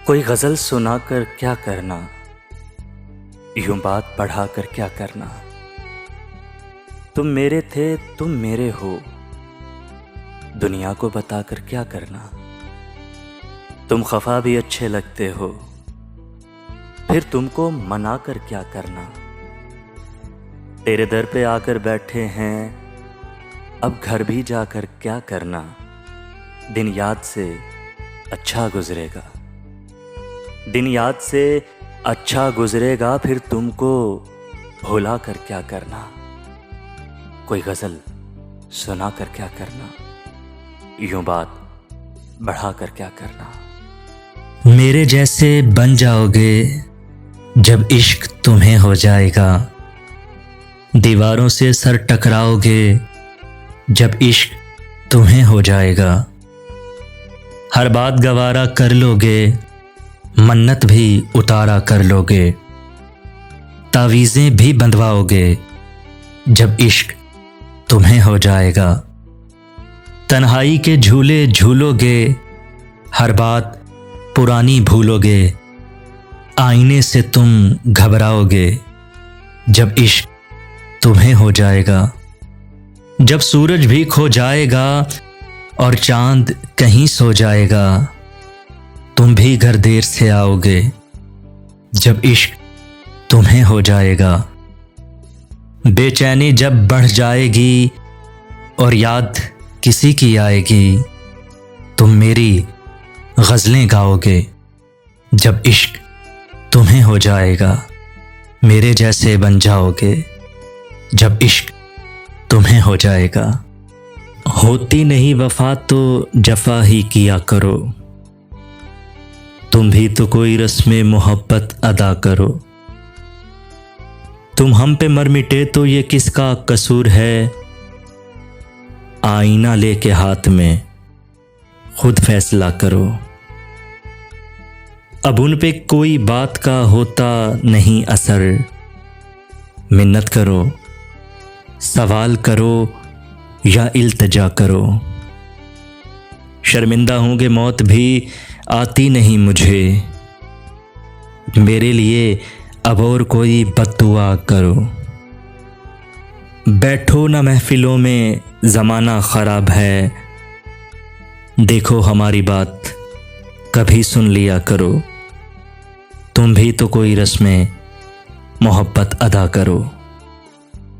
कोई गज़ल सुना कर क्या करना, यूं बात बढ़ा कर क्या करना। तुम मेरे थे तुम मेरे हो, दुनिया को बताकर क्या करना। तुम खफा भी अच्छे लगते हो, फिर तुमको मना कर क्या करना। तेरे दर पे आकर बैठे हैं, अब घर भी जाकर क्या करना। दिन याद से अच्छा गुजरेगा, दिन याद से अच्छा गुजरेगा, फिर तुमको भुला कर क्या करना। कोई गज़ल सुना कर क्या करना, यूं बात बढ़ा कर क्या करना। मेरे जैसे बन जाओगे जब इश्क तुम्हें हो जाएगा। दीवारों से सर टकराओगे जब इश्क तुम्हें हो जाएगा। हर बात गवारा कर लोगे, मन्नत भी उतारा कर लोगे। तावीज़ें भी बंधवाओगे जब इश्क तुम्हें हो जाएगा। तन्हाई के झूले झूलोगे, हर बात पुरानी भूलोगे। आईने से तुम घबराओगे जब इश्क तुम्हें हो जाएगा। जब सूरज भी खो जाएगा और चांद कहीं सो जाएगा, तुम भी घर देर से आओगे जब इश्क तुम्हें हो जाएगा। बेचैनी जब बढ़ जाएगी और याद किसी की आएगी, तुम मेरी गज़लें गाओगे जब इश्क तुम्हें हो जाएगा। मेरे जैसे बन जाओगे जब इश्क तुम्हें हो जाएगा। होती नहीं वफा तो जफा ही किया करो, तुम भी तो कोई रस्म मोहब्बत अदा करो। तुम हम पे मर मिटे तो ये किसका कसूर है। आईना लेके हाथ में खुद फैसला करो। अब उन पे कोई बात का होता नहीं असर। मिन्नत करो, सवाल करो या इल्तिजा करो। शर्मिंदा होंगे मौत भी आती नहीं मुझे। मेरे लिए अब और कोई बद्दुआ करो। बैठो ना महफिलों में, ज़माना ख़राब है। देखो हमारी बात कभी सुन लिया करो। तुम भी तो कोई रस्में मोहब्बत अदा करो।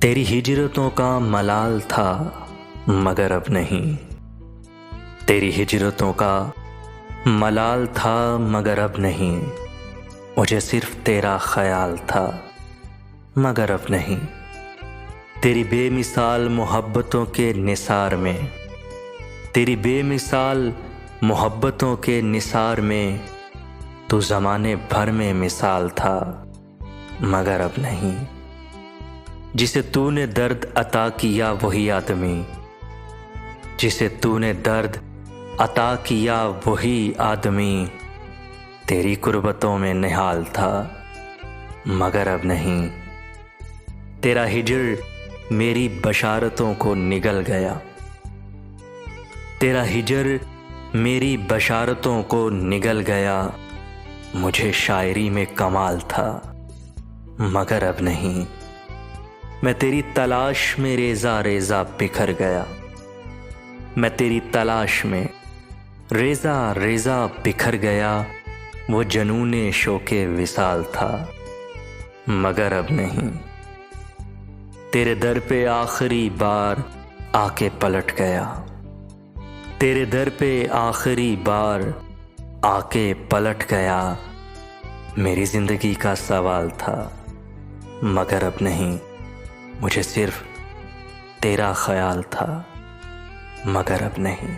तेरी हिजरतों का मलाल था मगर अब नहीं। तेरी हिजरतों का मलाल था मगर अब नहीं। मुझे सिर्फ तेरा ख्याल था मगर अब नहीं। तेरी बेमिसाल मोहब्बतों के निसार में, तेरी बेमिसाल मोहब्बतों के निसार में, तू ज़माने भर में मिसाल था मगर अब नहीं। जिसे तूने दर्द अता किया वही आदमी, जिसे तूने दर्द अता किया वही आदमी, तेरी कुर्बतों में निहाल था मगर अब नहीं। तेरा हिजर मेरी बशारतों को निगल गया। तेरा हिजर मेरी बशारतों को निगल गया। मुझे शायरी में कमाल था मगर अब नहीं। मैं तेरी तलाश में रेज़ा रेज़ा बिखर गया। मैं तेरी तलाश में रेज़ा रेज़ा बिखर गया। वो जनूने शोके विसाल था मगर अब नहीं। तेरे दर पे आखिरी बार आके पलट गया। तेरे दर पे आखिरी बार आके पलट गया। मेरी ज़िंदगी का सवाल था मगर अब नहीं। मुझे सिर्फ तेरा ख्याल था मगर अब नहीं।